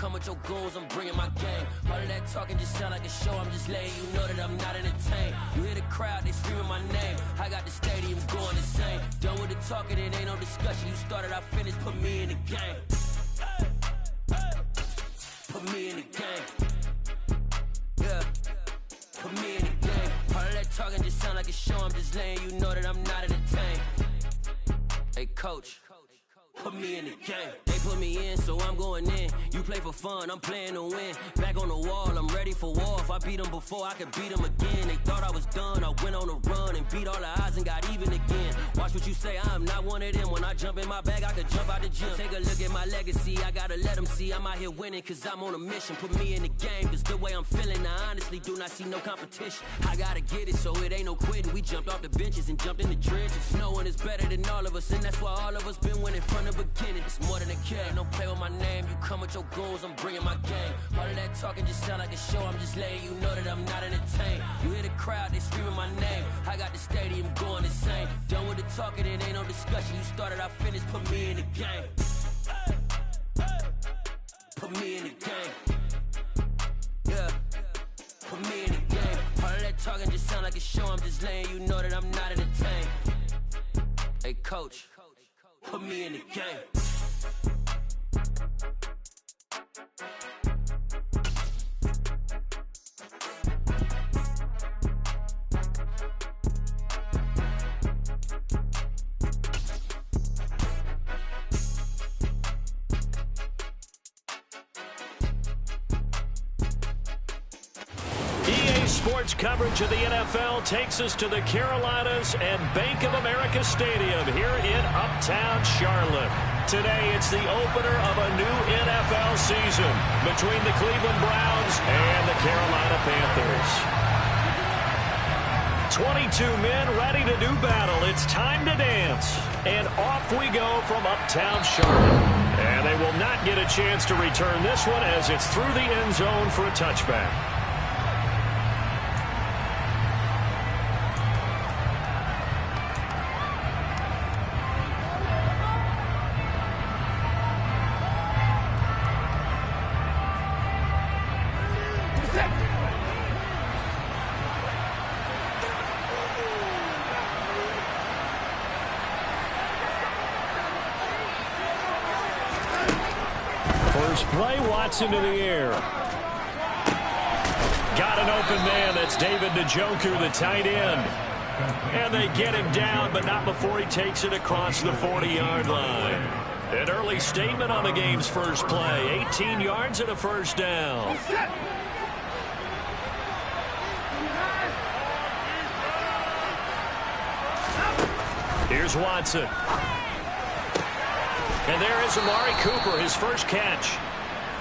come with your goons, I'm bringing my gang. All of that talking just sound like a show, I'm just letting you know that I'm not entertained. You hear the crowd, they screaming my name. I got the stadium going insane. Done with the talking, it ain't no discussion. You started, I finished, put me in the game. Put me in the game. Yeah, put me in the game. All of that talking just sound like a show, I'm just letting you know that I'm not entertained. Hey coach, put me in the game. They put me in, so I'm going in. You play for fun, I'm playing to win. Back on the wall, I'm ready for war. If I beat them before, I could beat them again. They thought I was done, I went on a run and beat all the odds and got even again. Watch what you say, I'm not one of them. When I jump in my bag, I could jump out the gym. Take a look at my legacy, I gotta let them see I'm out here winning, cause I'm on a mission. Put me in the game, cause the way I'm feeling, I honestly do not see no competition. I gotta get it, so it ain't no quitting. We jumped off the benches and jumped in the trenches. No one is better than all of us, and that's why all of us been winning from the beginning. It's more than a kid, don't play with my name. You come with your goons, I'm bringing my game. All of that talking just sound like a show, I'm just letting you know that I'm not entertained. You hear the crowd, they screaming my name. I got the stadium going insane. Done with the talking, it ain't no discussion. You started, I finished, put me in the game. Put me in the game. Yeah, put me in the game. All of that talking just sound like a show, I'm just letting you know that I'm not entertained. Hey coach, put me in the game. Sports coverage of the NFL takes us to the Carolinas and Bank of America Stadium here in Uptown Charlotte. Today, it's the opener of a new NFL season between the Cleveland Browns and the Carolina Panthers. 22 men ready to do battle. It's time to dance. And off we go from Uptown Charlotte. And they will not get a chance to return this one as it's through the end zone for a touchback. Play, Watson to the air. Got an open man. That's David Njoku, the tight end. And they get him down, but not before he takes it across the 40-yard line. An early statement on the game's first play. 18 yards and a first down. Here's Watson. And there is Amari Cooper, his first catch.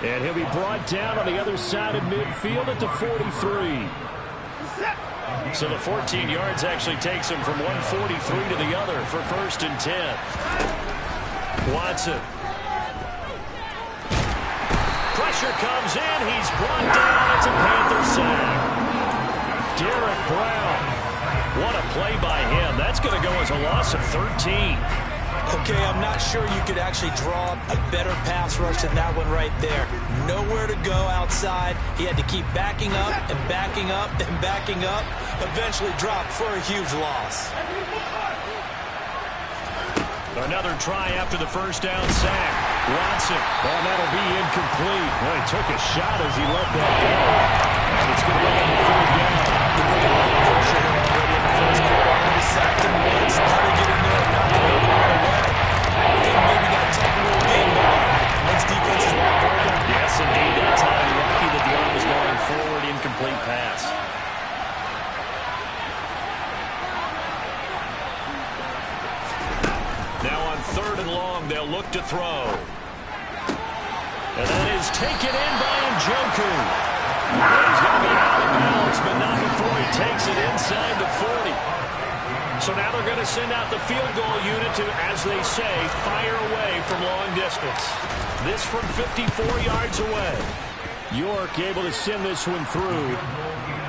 And he'll be brought down on the other side of midfield at the 43. So the 14 yards actually takes him from 143 to the other for first and 10. Watson. Pressure comes in. He's brought down. It's a Panther sack. Derek Brown. What a play by him. That's going to go as a loss of 13. Okay, I'm not sure you could actually draw a better pass rush than that one right there. Nowhere to go outside. He had to keep backing up and backing up and backing up. Eventually dropped for a huge loss. Another try after the first down sack. Watson. Oh, that'll be incomplete. Well, he took a shot as he let that go. And it's going to be on the third down. They put a lot of pressure here already in the first quarter. Already sacked him once. How to get in there and not to go the wrong way. Maybe got to take a little game ball. Next defense is walked over. Yes, indeed. That time, lucky that the arm was going forward. Incomplete pass. Now on 3rd and long, they'll look to throw. And that is taken in by Njoku. He's going to be out of bounds, but not before he takes it inside the 40. So now they're going to send out the field goal unit to, as they say, fire away from long distance. This from 54 yards away. York able to send this one through.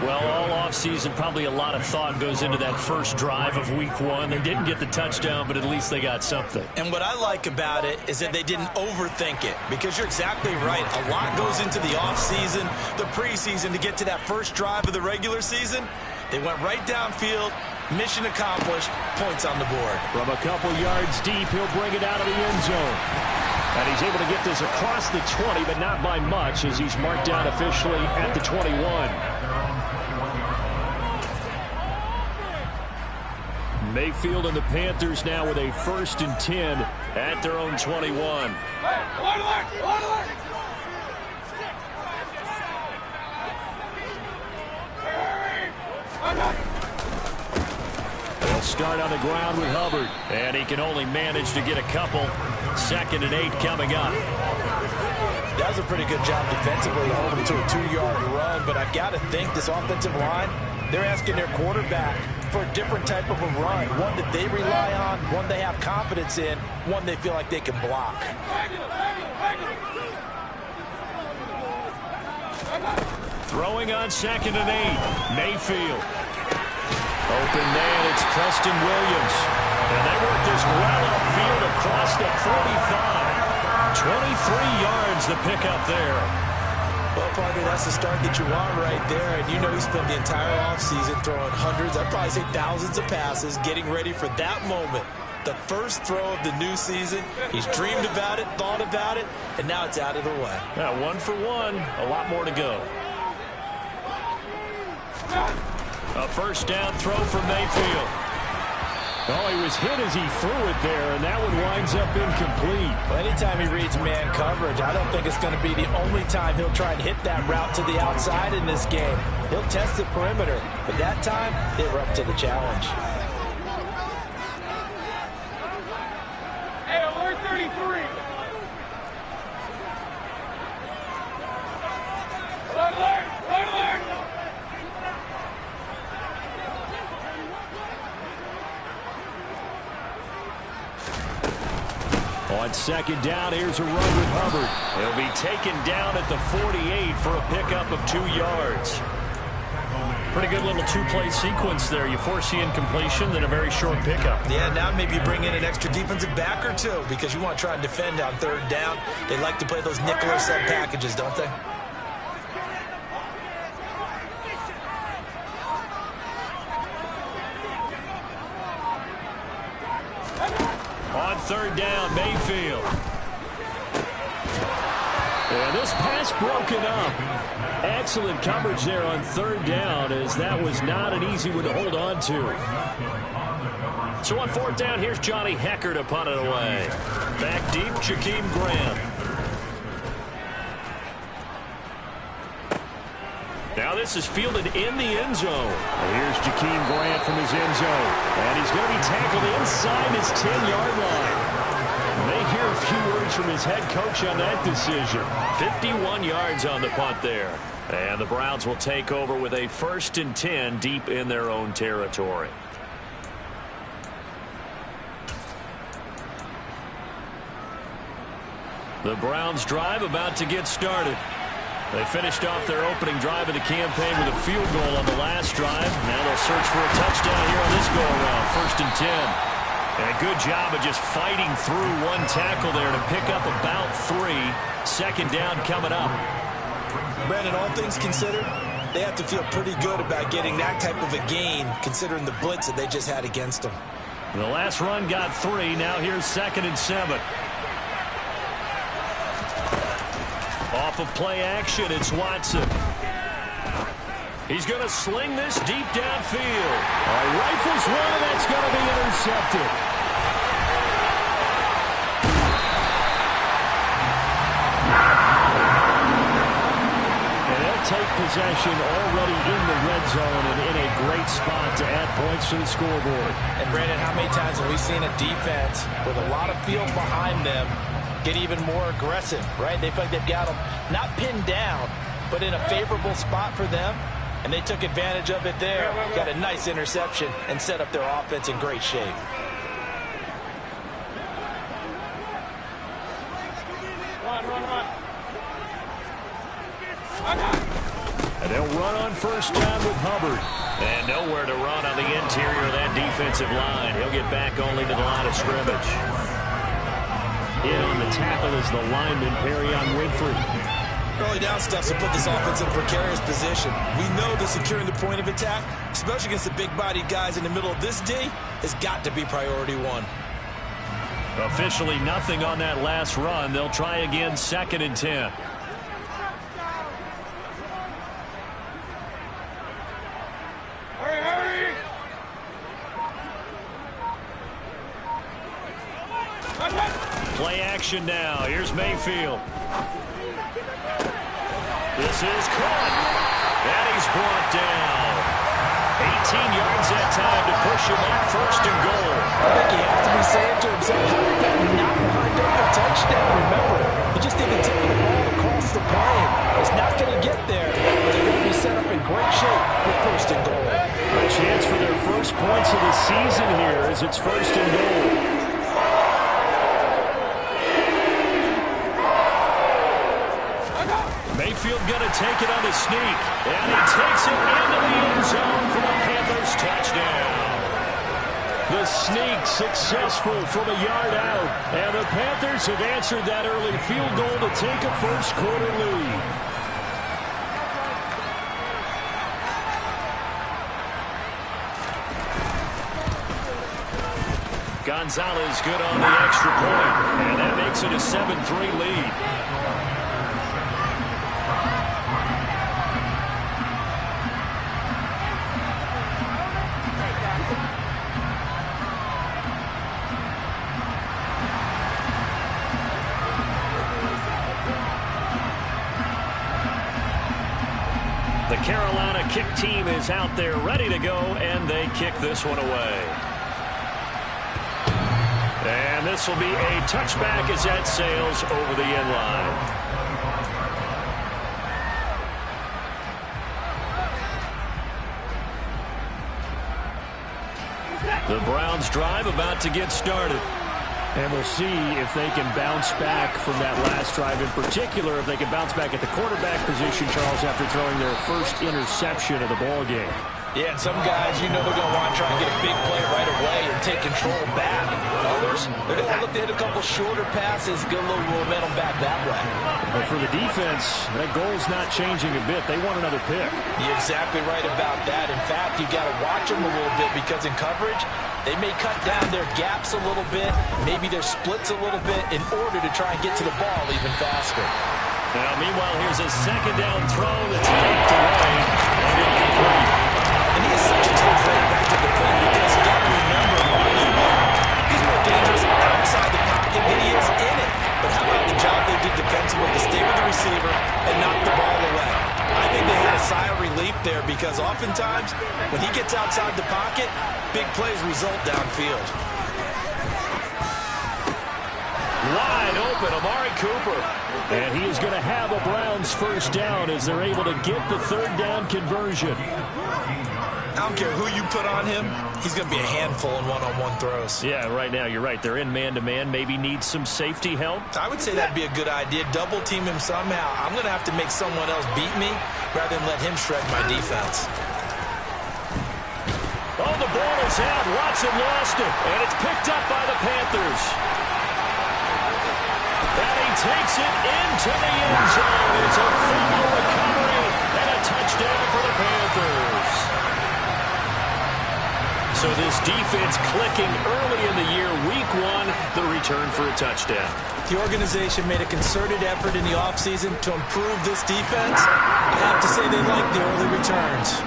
Well, all offseason, probably a lot of thought goes into that first drive of week 1. They didn't get the touchdown, but at least they got something. And what I like about it is that they didn't overthink it, because you're exactly right. A lot goes into the offseason, the preseason, to get to that first drive of the regular season. They went right downfield, mission accomplished, points on the board. From a couple yards deep, he'll bring it out of the end zone. And he's able to get this across the 20, but not by much, as he's marked down officially at the 21. Mayfield and the Panthers now with a 1st and 10 at their own 21. They'll start on the ground with Hubbard, and he can only manage to get a couple. 2nd and 8 coming up. That was a pretty good job defensively to hold him to a 2-yard run, but I've got to think this offensive line, they're asking their quarterback for a different type of a run, one that they rely on, one they have confidence in, one they feel like they can block. Throwing on 2nd and 8, Mayfield. Open man, it's Preston Williams. And they work this well upfield across the 45. 23 yards the pickup there. Well, partner, that's the start that you want right there. And you know he spent the entire offseason throwing hundreds, I'd probably say thousands of passes, getting ready for that moment. The first throw of the new season. He's dreamed about it, thought about it, and now it's out of the way. Now, 1 for 1, a lot more to go. A 1st down throw for Mayfield. Oh, he was hit as he threw it there, and that one winds up incomplete. Well, anytime he reads man coverage, I don't think it's going to be the only time he'll try and hit that route to the outside in this game. He'll test the perimeter, but that time, they were up to the challenge. Hey, alert 33. Alert, alert. On 2nd down, here's a run with Hubbard. He'll be taken down at the 48 for a pickup of 2 yards. Pretty good little 2-play sequence there. You force the incompletion, then a very short pickup. Yeah, now maybe you bring in an extra defensive back or two, because you want to try and defend on 3rd down. They like to play those nickel or sub packages, don't they? On 3rd down, Mayfield. And this pass broken up. Excellent coverage there on 3rd down, as that was not an easy one to hold on to. So on 4th down, here's Johnny Hecker to punt it away. Back deep, Jakeem Grant. Now this is fielded in the end zone. Here's Jakeem Grant from his end zone. And he's going to be tackled inside his 10-yard line. May hear a few words from his head coach on that decision. 51 yards on the punt there. And the Browns will take over with a 1st and 10 deep in their own territory. The Browns drive about to get started. They finished off their opening drive of the campaign with a field goal on the last drive. Now they'll search for a touchdown here on this go-around. 1st and 10. And a good job of just fighting through one tackle there to pick up about 3. 2nd down coming up. Brandon, all things considered, they have to feel pretty good about getting that type of a gain, considering the blitz that they just had against them. The last run got 3. Now here's 2nd and 7. Off of play action, it's Watson. He's going to sling this deep downfield. Rifles one, and that's going to be intercepted. And they'll take possession already in the red zone and in a great spot to add points to the scoreboard. And Brandon, how many times have we seen a defense with a lot of field behind them get even more aggressive, right? They feel like they've got them not pinned down, but in a favorable spot for them, and they took advantage of it there. Got a nice interception and set up their offense in great shape. Run. And they'll run on first down with Hubbard. And nowhere to run on the interior of that defensive line. He'll get back only to the line of scrimmage. In on the tackle is the lineman, Perrion Winfrey. Early down stuff to put this offense in a precarious position. We know that securing the point of attack, especially against the big-bodied guys in the middle of this D, has got to be priority one. Officially nothing on that last run. They'll try again, 2nd and 10. Play action now. Here's Mayfield. This is caught. And he's brought down. 18 yards that time to push him up 1st and goal. I think he has to be saying to himself, how did that not wind up a touchdown? Remember, he just didn't take the ball across the plane. It's not going to get there, but they're going to be set up in great shape with 1st and goal. A chance for their first points of the season here as it's 1st and goal. Mayfield going to take it on the sneak. And he takes it into the end zone for the Panthers touchdown. The sneak successful from a yard out. And the Panthers have answered that early field goal to take a first quarter lead. Gonzalez good on the extra point. And that makes it a 7-3 lead. The Carolina kick team is out there ready to go, and they kick this one away. And this will be a touchback as that sails over the end line. The Browns drive about to get started. And we'll see if they can bounce back from that last drive, in particular if they can bounce back at the quarterback position, Charles, after throwing their first interception of the ball game. Yeah, and some guys, you know, they're going to want to try and get a big play right away and take control back. Others, they're going to look to hit a couple shorter passes, get a little momentum back that way. But for the defense, that goal's not changing a bit. They want another pick. You're exactly right about that. In fact, you got to watch them a little bit because in coverage, they may cut down their gaps a little bit, maybe their splits a little bit in order to try and get to the ball even faster. Now, meanwhile, here's a 2nd down throw that's kicked away and incomplete. And he is such a tough running back to defend because you got to remember, he's more dangerous outside the pocket than he is in it. But how about the job they did defensively to stay with the receiver and knock the ball away? I think they had a sigh of relief there because oftentimes when he gets outside the pocket, big plays result downfield. Wide open, Amari Cooper. And he is going to have a Browns first down as they're able to get the 3rd down conversion. I don't care who you put on him, he's going to be a handful in one-on-one throws. Yeah, right now, you're right. They're in man-to-man. Maybe need some safety help. I would say that'd be a good idea. Double team him somehow. I'm going to have to make someone else beat me rather than let him shred my defense. Oh, the ball is out. Watson lost it, and it's picked up by the Panthers. And he takes it into the end zone. It's a fumble recovery and a touchdown for the Panthers. So this defense clicking early in the year, week 1, the return for a touchdown. The organization made a concerted effort in the offseason to improve this defense. I have to say they like the early returns.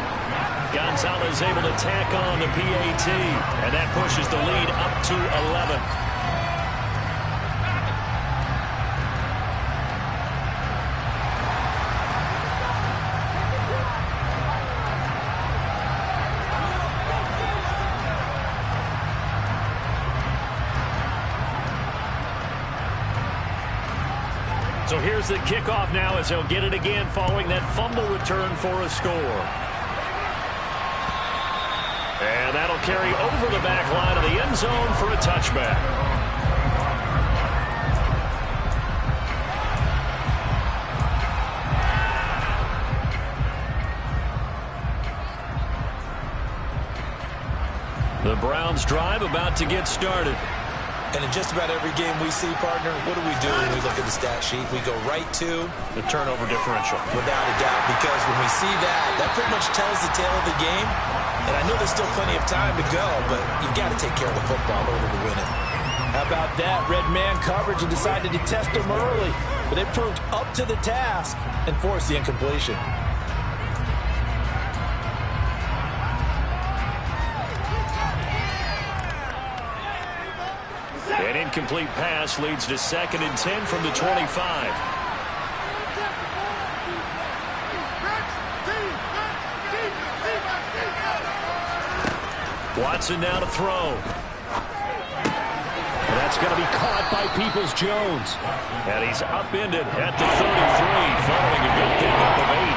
Gonzalez able to tack on the PAT, and that pushes the lead up to 11. So here's the kickoff now as they'll get it again following that fumble return for a score. And that'll carry over the back line of the end zone for a touchback. Browns drive about to get started. And in just about every game we see, partner, what do we do when we look at the stat sheet? We go right to the turnover differential. Without a doubt, because when we see that, that pretty much tells the tale of the game. And I know there's still plenty of time to go, but you've got to take care of the football in order to win it. How about that? Red man coverage and decided to test them early. But they proved up to the task and forced the incompletion. An incomplete pass leads to 2nd and 10 from the 25. Watson now to throw. And that's going to be caught by Peoples-Jones. And he's upended at the 33, following a good pickup of 8.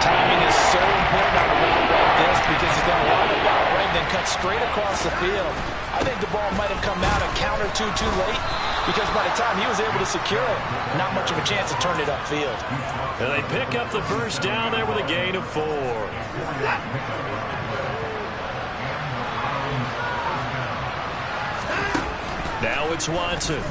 Timing is so important on a route like this because he's going to line up out right and then cut straight across the field. I think the ball might have come out a count or two too late because by the time he was able to secure it, not much of a chance to turn it upfield. And they pick up the first down there with a gain of 4. Now it's Watson.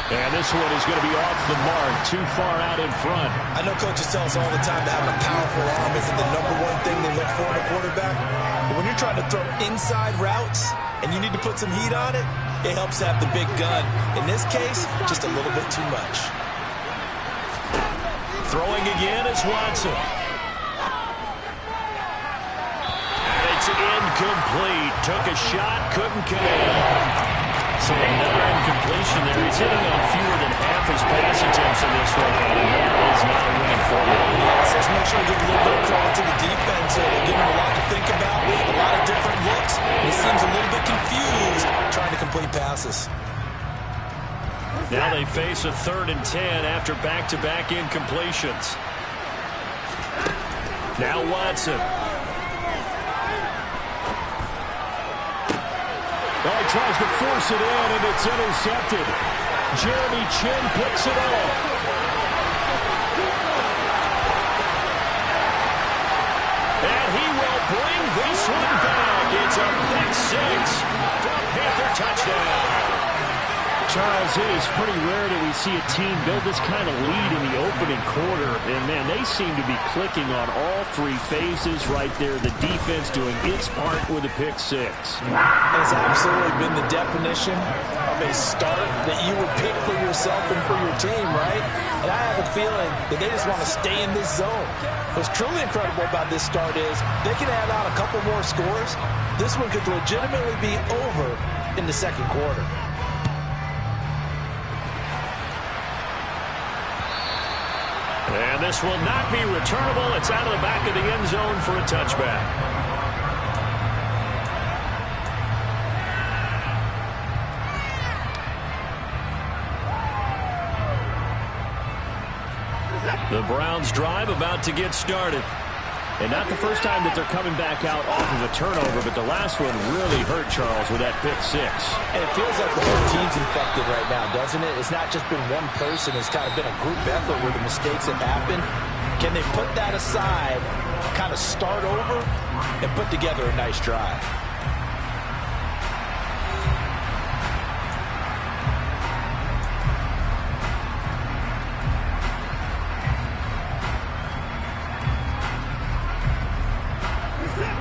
And this one is going to be off the mark, too far out in front. I know coaches tell us all the time that having a powerful arm isn't the #1 thing they look for in a quarterback. But when you're trying to throw inside routes and you need to put some heat on it, it helps to have the big gun. In this case, just a little bit too much. Throwing again is Watson. And it's incomplete. Took a shot, couldn't connect. So another incompletion there. He's hitting on fewer than half his pass attempts in this one, and that is not a winning formula. Yes, let's make sure we give a little bit of credit to the defense. They're giving him a lot to think about, a lot of different looks. And he seems a little bit confused trying to complete passes. Now they face a 3rd and 10 after back-to-back incompletions. Now Watson. Oh, he tries to force it in, and it's intercepted. Jeremy Chin picks it up. And he will bring this one back. It's a pick 6 for a Panther touchdown. Charles, it is pretty rare that we see a team build this kind of lead in the opening quarter. And, man, they seem to be clicking on all 3 phases right there. The defense doing its part with a pick 6. It's absolutely been the definition of a start that you would pick for yourself and for your team, right? And I have a feeling that they just want to stay in this zone. What's truly incredible about this start is they can add on a couple more scores. This one could legitimately be over in the 2nd quarter. And this will not be returnable. It's out of the back of the end zone for a touchback. The Browns drive about to get started. And not the first time that they're coming back out off of a turnover, but the last one really hurt Charles with that pick 6. And it feels like the whole team's infected right now, doesn't it? It's not just been one person. It's kind of been a group effort where the mistakes have happened. Can they put that aside, kind of start over, and put together a nice drive?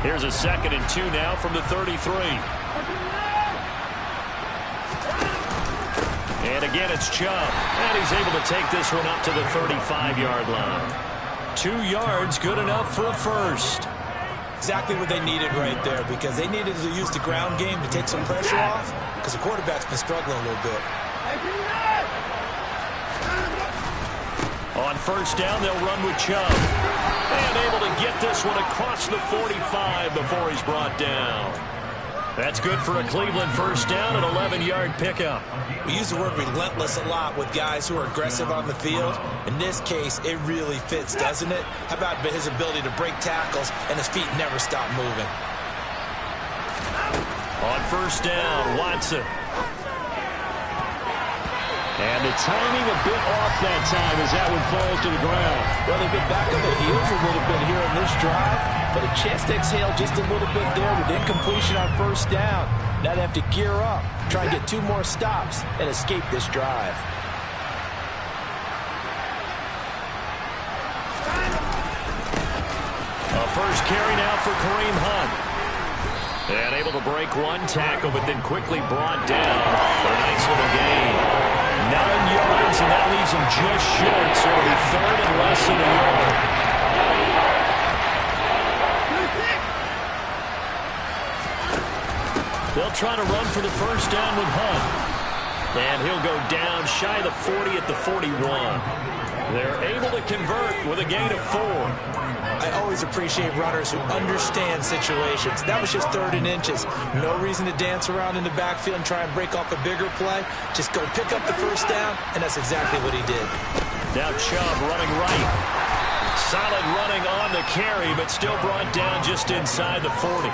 Here's a 2nd and 2 now from the 33. And again, it's Chubb. And he's able to take this one up to the 35-yard line. 2 yards, good enough for a first. Exactly what they needed right there, because they needed to use the ground game to take some pressure off, because the quarterback's been struggling a little bit. On first down, they'll run with Chubb. And able to get this one across the 45 before he's brought down. That's good for a Cleveland first down, an 11-yard pickup. We use the word relentless a lot with guys who are aggressive on the field. In this case, it really fits, doesn't it? How about his ability to break tackles and his feet never stop moving? On first down, Watson. And the timing a bit off that time as that one falls to the ground. Well, they've been back on the heels a little bit here in this drive, but a chance to exhale just a little bit there with incompletion on first down. Now they have to gear up, try and get 2 more stops, and escape this drive. A first carry now for Kareem Hunt. And able to break 1 tackle, but then quickly brought down for a nice little gain. 9 yards, and that leaves him just short, so it'll be 3rd and less than a yard. They'll try to run for the first down with Hunt. And he'll go down shy of the 40 at the 41. They're able to convert with a gain of 4. I always appreciate runners who understand situations. That was just 3rd and inches. No reason to dance around in the backfield and try and break off a bigger play. Just go pick up the first down, and that's exactly what he did. Now Chubb running right. Solid running on the carry, but still brought down just inside the 40.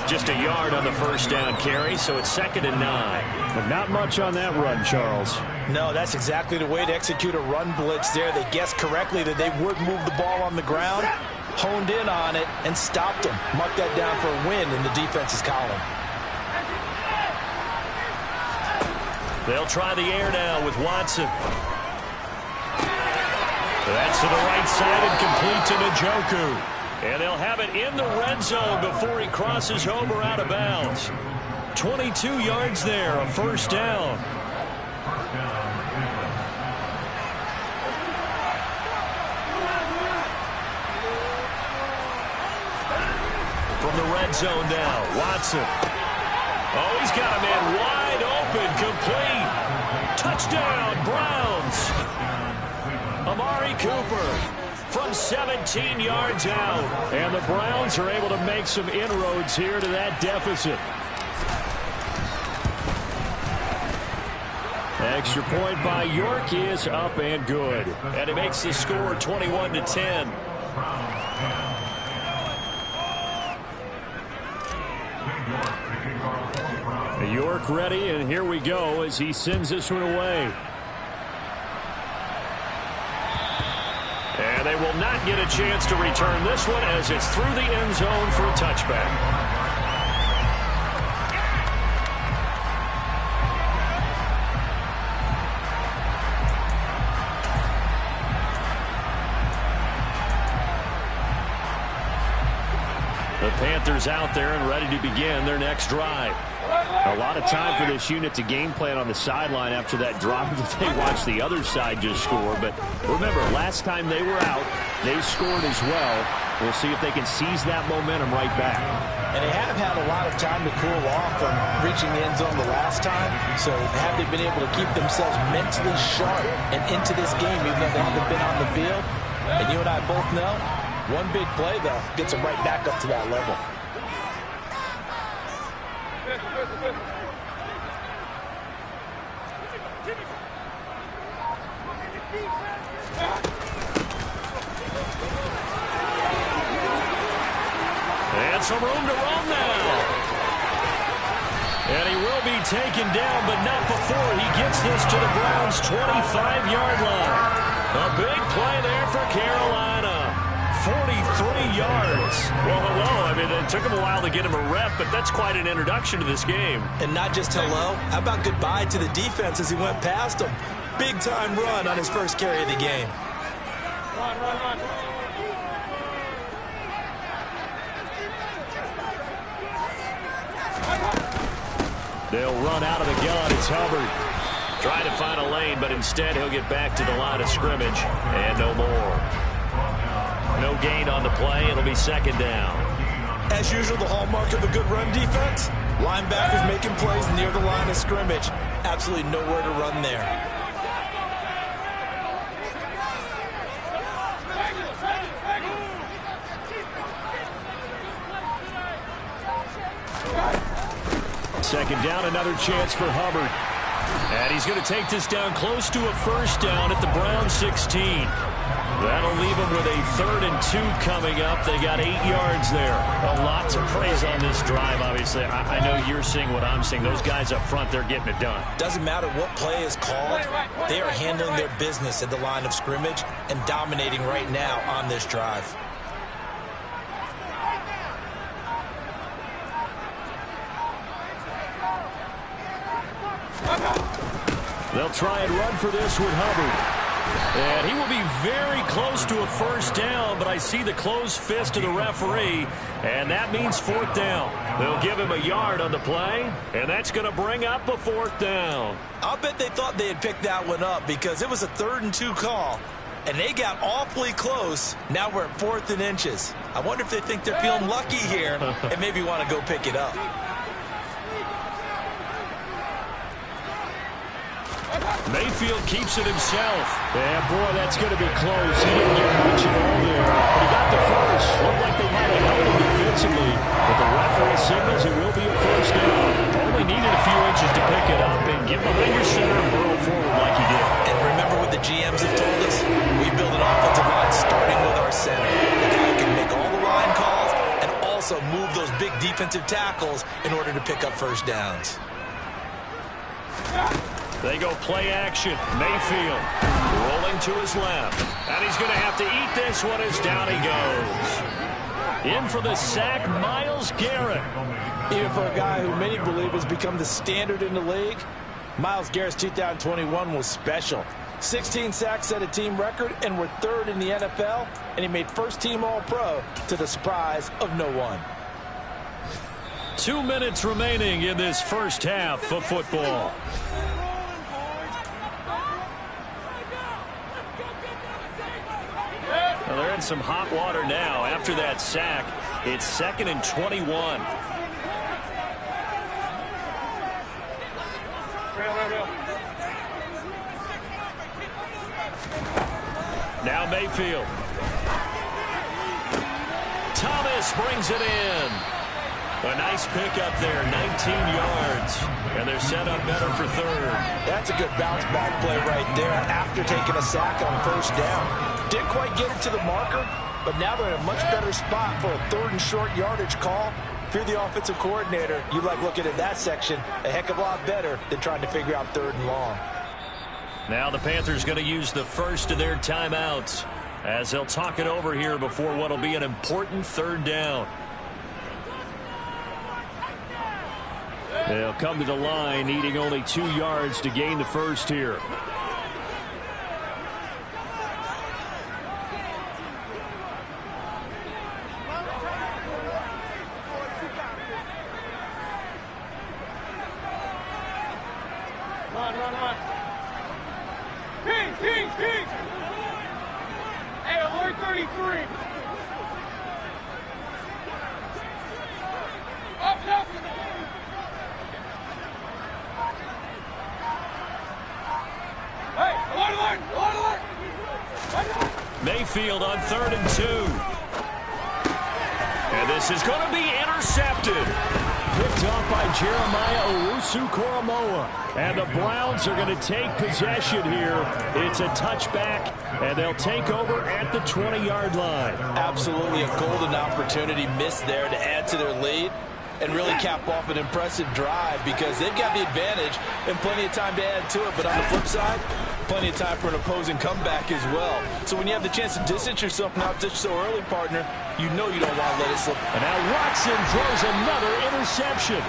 Just a yard on the first down carry, so it's 2nd and 9. But not much on that run, Charles. No, that's exactly the way to execute a run blitz there. They guessed correctly that they would move the ball on the ground, honed in on it, and stopped them. Mark that down for a win in the defense's column. They'll try the air now with Watson. That's to the right side and complete to Njoku. And they'll have it in the red zone before he crosses over out of bounds. 22 yards there, a first down. From the red zone now, Watson. Oh, he's got a man wide open, complete. Touchdown, Browns. Amari Cooper from 17 yards out. And the Browns are able to make some inroads here to that deficit. Extra point by York is up and good. And it makes the score 21-10. York ready, and here we go as he sends this one away. And they will not get a chance to return this one as it's through the end zone for a touchback. The Panthers out there and ready to begin their next drive. A lot of time for this unit to game plan on the sideline after that drive that they watched the other side just score. But remember, last time they were out, they scored as well. We'll see if they can seize that momentum right back. And they have had a lot of time to cool off from reaching the end zone the last time. So have they been able to keep themselves mentally sharp and into this game even though they haven't been on the field? And you and I both know, one big play, though, gets them right back up to that level. And some room to run now. And he will be taken down, but not before he gets this to the Browns' 25-yard line. A big play there for Carolina. 43 yards. Well, hello. I mean, it took him a while to get him a rep, but that's quite an introduction to this game. And not just hello. How about goodbye to the defense as he went past him? Big-time run on his first carry of the game. Run. They'll run out of the gun. It's Hubbard. Trying to find a lane, but instead he'll get back to the line of scrimmage. And no more. No gain on the play. It'll be second down. As usual, the hallmark of a good run defense, linebackers making plays near the line of scrimmage. Absolutely nowhere to run there. Second down, another chance for Hubbard. And he's going to take this down close to a first down at the Browns 16. That'll leave them with a 3rd and 2 coming up. They got 8 yards there. A lot to praise on this drive, obviously. I know you're seeing what I'm seeing. Those guys up front, they're getting it done. Doesn't matter what play is called. They are handling their business at the line of scrimmage and dominating right now on this drive. They'll try and run for this with Hubbard. And he will be very close to a first down, but I see the closed fist of the referee, and that means 4th down. They'll give him a yard on the play, and that's going to bring up a 4th down. I'll bet they thought they had picked that one up because it was a 3rd and 2 call, and they got awfully close. Now we're at 4th and inches. I wonder if they think they're feeling lucky here and maybe want to go pick it up. Mayfield keeps it himself. Yeah, boy, that's going to be close. He didn't get much at all there, but he got the first. Looked like they might have held him defensively, but the referee signals it will be a first down. Only needed a few inches to pick it up and get behind your center and burrow forward like he did. And remember what the GMs have told us? We build an offensive line starting with our center. The guy who can make all the line calls and also move those big defensive tackles in order to pick up first downs. They go play action. Mayfield rolling to his left. And he's going to have to eat this one as down he goes. In for the sack, Myles Garrett. Even for a guy who many believe has become the standard in the league, Myles Garrett's 2021 was special. 16 sacks set a team record and were 3rd in the NFL, and he made first-team All-Pro to the surprise of no one. 2 minutes remaining in this first half of football. Well, they're in some hot water now. After that sack, it's 2nd and 21. Now Mayfield. Thomas brings it in. A nice pickup there, 19 yards. And they're set up better for 3rd. That's a good bounce back play right there after taking a sack on first down. Didn't quite get it to the marker, but now they're in a much better spot for a 3rd and short yardage call. If you're the offensive coordinator, you like looking at that section a heck of a lot better than trying to figure out 3rd and long. Now the Panthers going to use the first of their timeouts as they'll talk it over here before what will be an important 3rd down. They'll come to the line needing only 2 yards to gain the first here. Run. King. Hey, alert 33. Up. Hey, alert. Mayfield on 3rd and 2. And this is going to be intercepted. Picked off by Jeremiah Owusu-Koramoah. And the Browns are going to take possession here. It's a touchback, and they'll take over at the 20-yard line. Absolutely a golden opportunity missed there to add to their lead and really cap off an impressive drive because they've got the advantage and plenty of time to add to it. But on the flip side, plenty of time for an opposing comeback as well. So when you have the chance to distance yourself now just so early, partner, you know you don't want to let it slip. And now Watson throws another interception.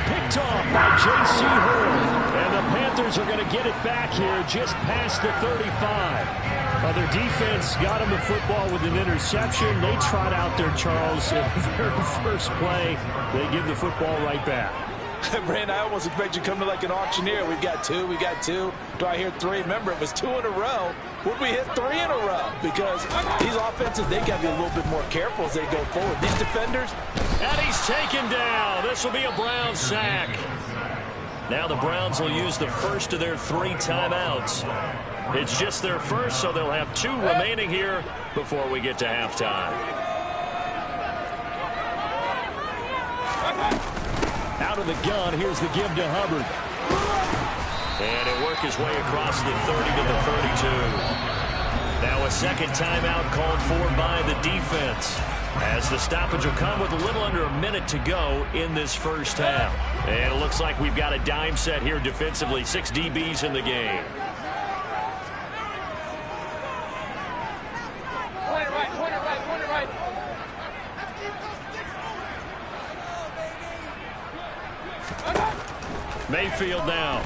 Picked off by J.C. Horn. And the Panthers are going to get it back here just past the 35. Their defense got him the football with an interception. They trot out there, Charles, in the very first play. They give the football right back. Brand, I almost expect you to come to like an auctioneer. We got two. Do I hear 3? Remember, it was 2 in a row. Would we hit 3 in a row? Because these offenses, they got to be a little bit more careful as they go forward. These defenders. And he's taken down. This will be a Browns sack. Now the Browns will use the first of their 3 timeouts. It's just their first, so they'll have 2 remaining here before we get to halftime. Out of the gun, here's the give to Hubbard. And he'll work his way across the 30 to the 32. Now a second timeout called for by the defense, as the stoppage will come with a little under a minute to go in this first half. And it looks like we've got a dime set here defensively. 6 DBs in the game. Point it right. Mayfield now.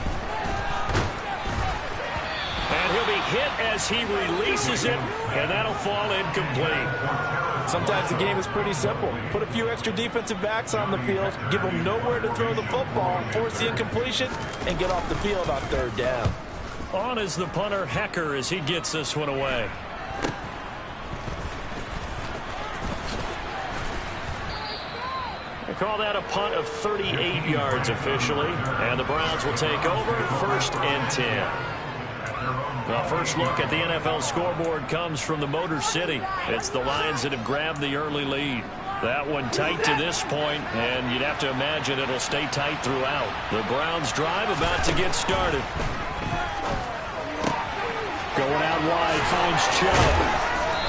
And he'll be hit as he releases it, and that'll fall incomplete. Sometimes the game is pretty simple. Put a few extra defensive backs on the field, give them nowhere to throw the football, force the incompletion, and get off the field on third down. On is the punter, Hecker, as he gets this one away. They call that a punt of 38 yards officially, and the Browns will take over 1st and 10. The first look at the NFL scoreboard comes from the Motor City. It's the Lions that have grabbed the early lead. That one tight to this point, and you'd have to imagine it'll stay tight throughout. The Browns drive about to get started. Going out wide, finds Chubb.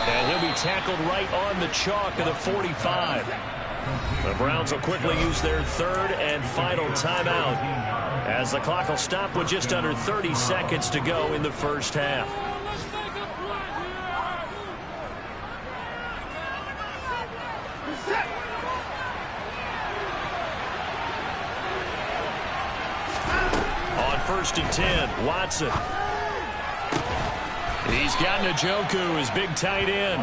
And he'll be tackled right on the chalk of the 45. The Browns will quickly use their third and final timeout, as the clock will stop with just under 30 seconds to go in the first half. On 1st and 10, Watson. He's got Njoku, his big tight end.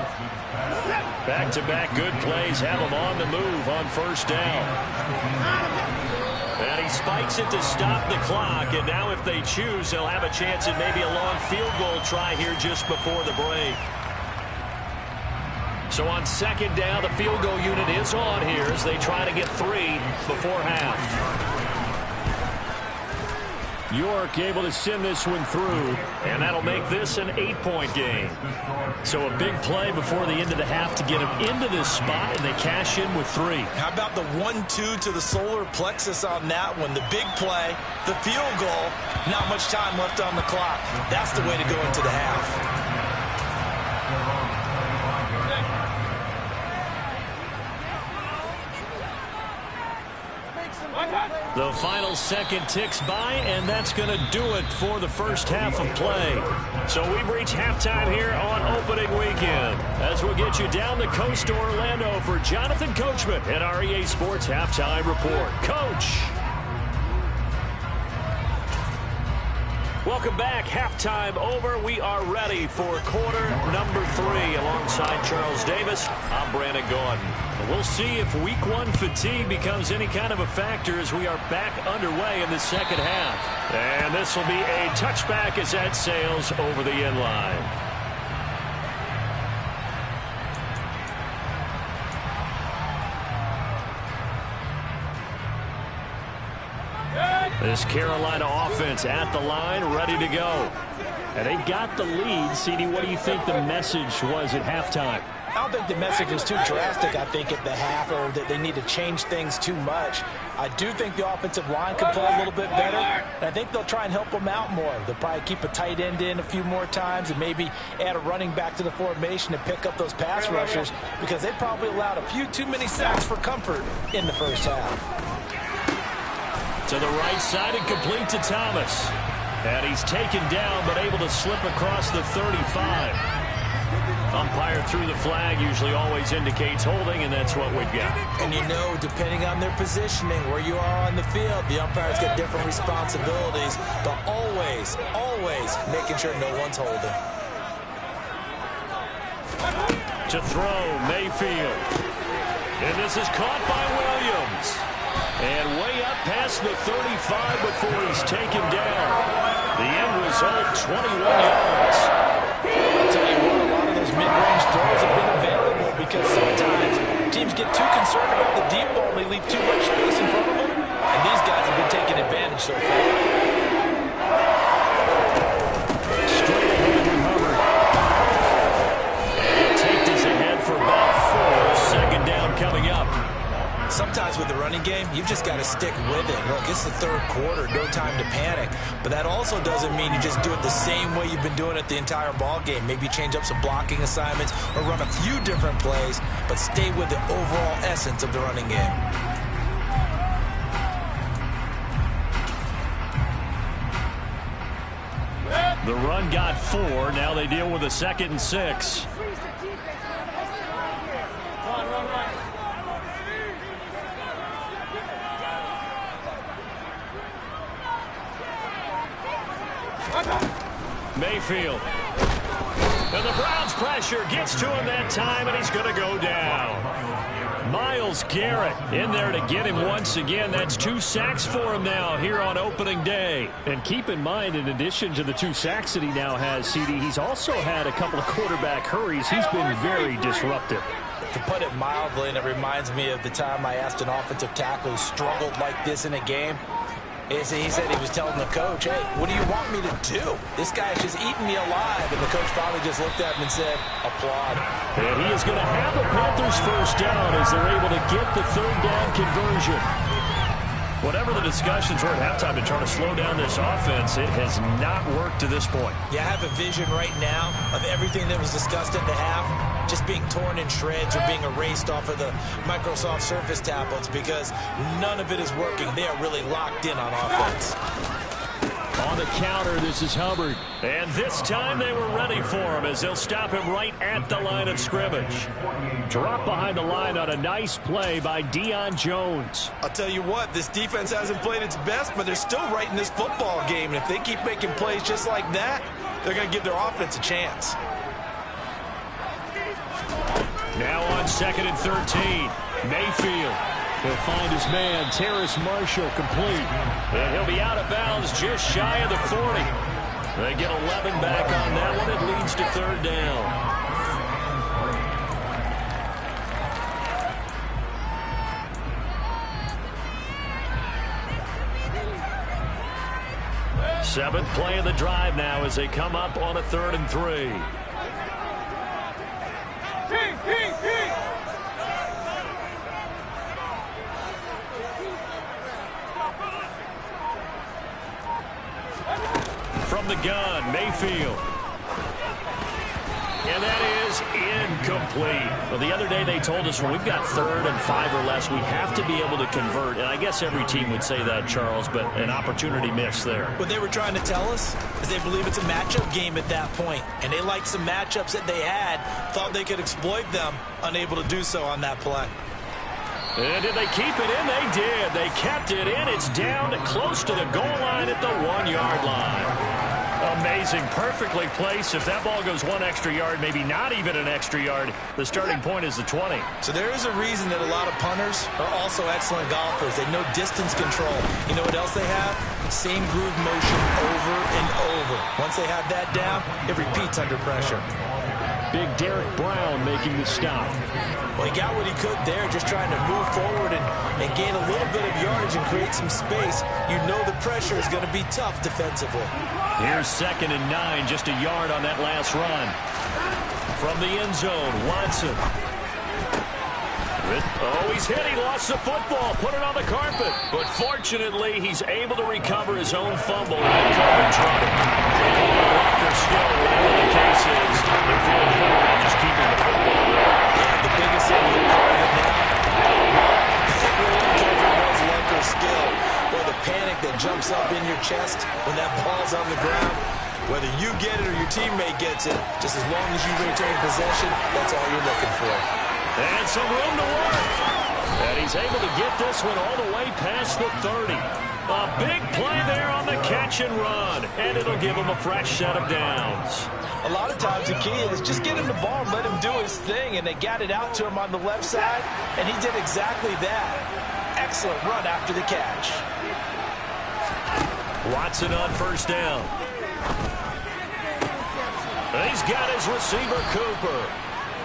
Back-to-back good plays have him on the move on 1st down. And he spikes it to stop the clock, and now if they choose, they'll have a chance at maybe a long field goal try here just before the break. So on 2nd down, the field goal unit is on here as they try to get 3 before half. York able to send this one through, and that'll make this an 8-point game. So a big play before the end of the half to get them into this spot, and they cash in with 3. How about the 1-2 to the solar plexus on that one? The big play, the field goal, not much time left on the clock. That's the way to go into the half. The final second ticks by, and that's going to do it for the first half of play. So we've reached halftime here on opening weekend, as we'll get you down the coast to Orlando for Jonathan Coachman at our EA Sports Halftime Report. Coach. Welcome back. Halftime over. We are ready for quarter number 3. Alongside Charles Davis, I'm Brandon Gordon. We'll see if week 1 fatigue becomes any kind of a factor as we are back underway in the second half. And this will be a touchback as that sails over the end line. This Carolina offense at the line, ready to go. And they've got the lead. CD, what do you think the message was at halftime? I don't think the message was too drastic, I think, at the half, or that they need to change things too much. I do think the offensive line could play a little bit better, and I think they'll try and help them out more. They'll probably keep a tight end in a few more times and maybe add a running back to the formation to pick up those pass rushers, because they probably allowed a few too many sacks for comfort in the first half. To the right side and complete to Thomas. And he's taken down but able to slip across the 35. Umpire threw the flag, usually always indicates holding, and that's what we've got. And you know, depending on their positioning, where you are on the field, the umpires get different responsibilities, but always, always making sure no one's holding. To throw, Mayfield. And this is caught by Williams. And way up past the 35 before he's taken down. The end result, 21 yards. I'll tell you what, a lot of those mid-range throws have been available because sometimes teams get too concerned about the deep ball and they leave too much space in front of them. And these guys have been taking advantage so far. Straight ahead with Hubbard. And he'll take this ahead for about 4. 2nd down coming up. Sometimes with the running game, you've just got to stick with it. Look, it's the third quarter, no time to panic. But that also doesn't mean you just do it the same way you've been doing it the entire ball game. Maybe change up some blocking assignments or run a few different plays, but stay with the overall essence of the running game. The run got 4. Now they deal with a 2nd and 6. Mayfield. And the Browns' pressure gets to him that time, and he's going to go down. Myles Garrett in there to get him once again. That's 2 sacks for him now here on opening day. And keep in mind, in addition to the 2 sacks that he now has, CD, he's also had a couple of quarterback hurries. He's been very disruptive. To put it mildly, and it reminds me of the time I asked an offensive tackle who struggled like this in a game. He said he was telling the coach, hey, what do you want me to do? This guy's just eating me alive. And the coach finally just looked at him and said, applaud. And he is going to have the Panthers first down as they're able to get the 3rd down conversion. Whatever the discussions were at halftime to try to slow down this offense, it has not worked to this point. Yeah, I have a vision right now of everything that was discussed at the half just being torn in shreds or being erased off of the Microsoft Surface tablets because none of it is working. They are really locked in on offense. On the counter, this is Hubbard. And this time they were ready for him as they'll stop him right at the line of scrimmage. Drop behind the line on a nice play by Deion Jones. I'll tell you what, this defense hasn't played its best, but they're still right in this football game. And if they keep making plays just like that, they're going to give their offense a chance. Now on 2nd and 13, Mayfield. He'll find his man, Terrace Marshall, complete. And he'll be out of bounds just shy of the 40. They get 11 back on that one. It leads to 3rd down. Seventh play of the drive now as they come up on a 3rd and 3. From the gun, Mayfield. And that is incomplete. Well, the other day they told us when we've got 3rd and 5 or less, we have to be able to convert. And I guess every team would say that, Charles, but an opportunity missed there. What they were trying to tell us is they believe it's a matchup game at that point. And they liked some matchups that they had, thought they could exploit them, unable to do so on that play. And did they keep it in? They did. They kept it in. It's down to close to the goal line at the 1-yard line. Amazing. Perfectly placed. If that ball goes 1 extra yard, maybe not even an extra yard, the starting point is the 20. So there is a reason that a lot of punters are also excellent golfers. They know distance control. You know what else they have? Same groove motion over and over. Once they have that down, it repeats under pressure. Big Derek Brown making the stop. Well, he got what he could there, just trying to move forward and gain a little bit of yardage and create some space. You know the pressure is going to be tough defensively. Here's 2nd and 9, just a yard on that last run. From the end zone, Watson. Oh, he's hit. He lost the football. Put it on the carpet. But fortunately, he's able to recover his own fumble and come in trouble. Walker still, whatever the case is, they're feeling good about just keeping the football. Yeah, the biggest thing you're calling it now, was luck or skill. Boy, the panic that jumps up in your chest when that ball's on the ground, whether you get it or your teammate gets it, just as long as you retain possession, that's all you're looking for. And some room to work. And he's able to get this one all the way past the 30. A big play there on the catch and run. And it'll give him a fresh set of downs. A lot of times the key is just get him the ball and let him do his thing. And they got it out to him on the left side. And he did exactly that. Excellent run after the catch. Watson on first down. And he's got his receiver, Cooper.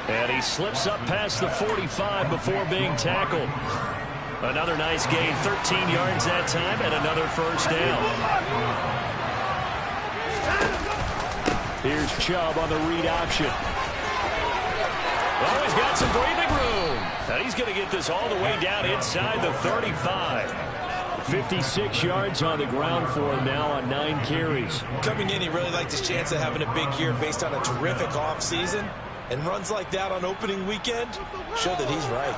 And he slips up past the 45 before being tackled. Another nice gain, 13 yards that time, and another first down. Here's Chubb on the read option. Oh, he's got some breathing room. And he's going to get this all the way down inside the 35. 56 yards on the ground for him now on 9 carries. Coming in, he really liked his chance of having a big year based on a terrific offseason. And runs like that on opening weekend show that he's right.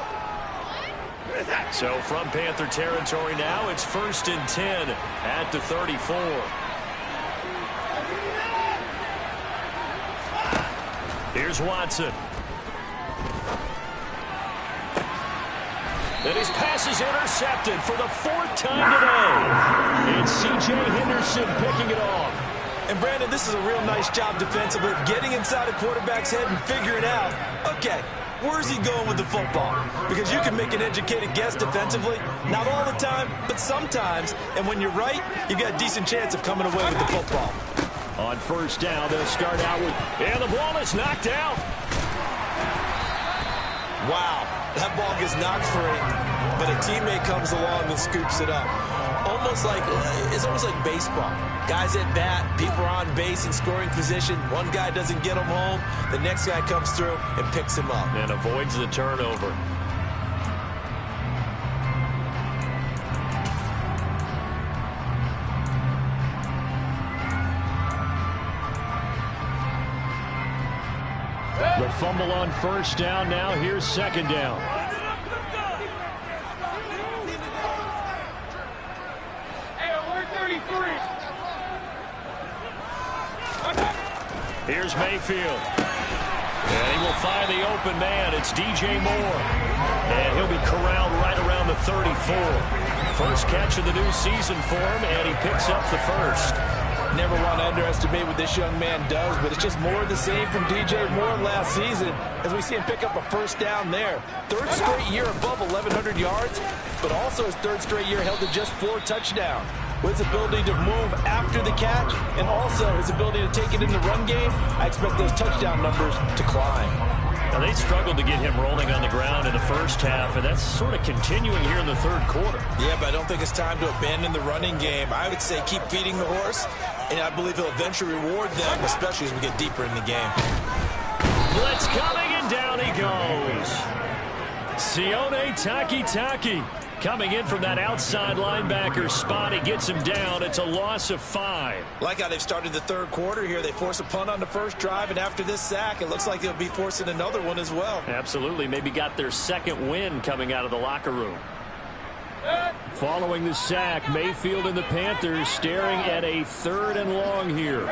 So from Panther territory now, it's 1st and 10 at the 34. Here's Watson. And his pass is intercepted for the 4th time today. It's C.J. Henderson picking it off. And, Brandon, this is a real nice job defensively, getting inside a quarterback's head and figuring out, okay, where's he going with the football? Because you can make an educated guess defensively, not all the time, but sometimes. And when you're right, you've got a decent chance of coming away with the football. On 1st down, they'll start out with... And the ball is knocked out. Wow, that ball gets knocked free, but a teammate comes along and scoops it up. It's almost like baseball. Guys at bat, people are on base in scoring position. One guy doesn't get him home. The next guy comes through and picks him up. And avoids the turnover. The fumble on 1st down. Now here's 2nd down. Here's Mayfield. And he will find the open man. It's DJ Moore. And he'll be corralled right around the 34. First catch of the new season for him, and he picks up the 1st. Never want to underestimate what this young man does, but it's just more of the same from DJ Moore last season as we see him pick up a 1st down there. 3rd straight year above 1,100 yards, but also his 3rd straight year held to just 4 touchdowns. With his ability to move after the catch and also his ability to take it in the run game, I expect those touchdown numbers to climb. Now, they struggled to get him rolling on the ground in the 1st half, and that's sort of continuing here in the 3rd quarter. Yeah, but I don't think it's time to abandon the running game. I would say keep feeding the horse, and I believe he'll eventually reward them, especially as we get deeper in the game. Blitz coming, and down he goes. Sione Takitaki coming in from that outside linebacker spot. He gets him down. It's a loss of 5. Like how they've started the 3rd quarter here. They force a punt on the 1st drive, and after this sack, it looks like they'll be forcing another one as well. Absolutely. Maybe got their 2nd win coming out of the locker room. Following the sack, Mayfield and the Panthers staring at a 3rd and long here.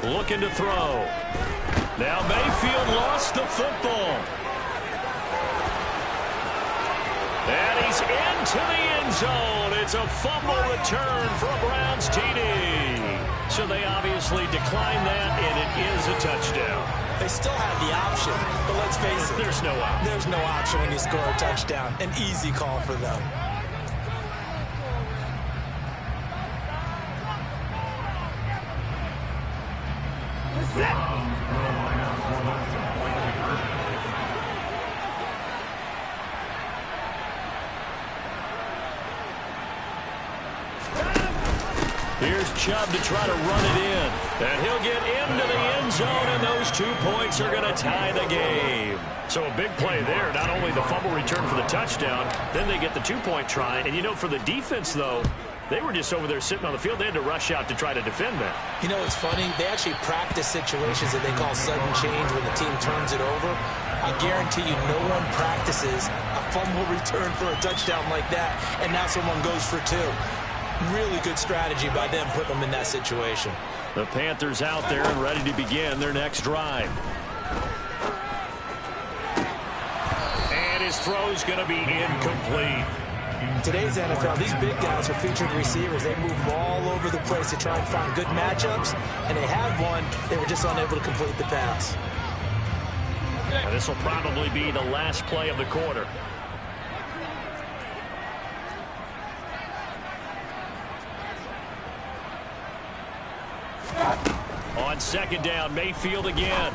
Looking to throw. Now Mayfield lost the football. And he's into the end zone. It's a fumble return for a Browns TD. So they obviously declined that, and it is a touchdown. They still had the option, but let's face it. There's no option. There's no option when you score a touchdown. An easy call for them. Here's Chubb to try to run it in. And he'll get into the end zone, and those 2 points are going to tie the game. So a big play there. Not only the fumble return for the touchdown, then they get the 2-point try. And, you know, for the defense, though, they were just over there sitting on the field. They had to rush out to try to defend that. You know what's funny? They actually practice situations that they call sudden change when the team turns it over. I guarantee you no one practices a fumble return for a touchdown like that, and now someone goes for 2. Really good strategy by them putting them in that situation. The Panthers out there and ready to begin their next drive. And his throw's going to be incomplete. Today's NFL, these big guys are featured receivers. They move all over the place to try and find good matchups, and they had one. They were just unable to complete the pass. And this will probably be the last play of the quarter. On 2nd down, Mayfield again.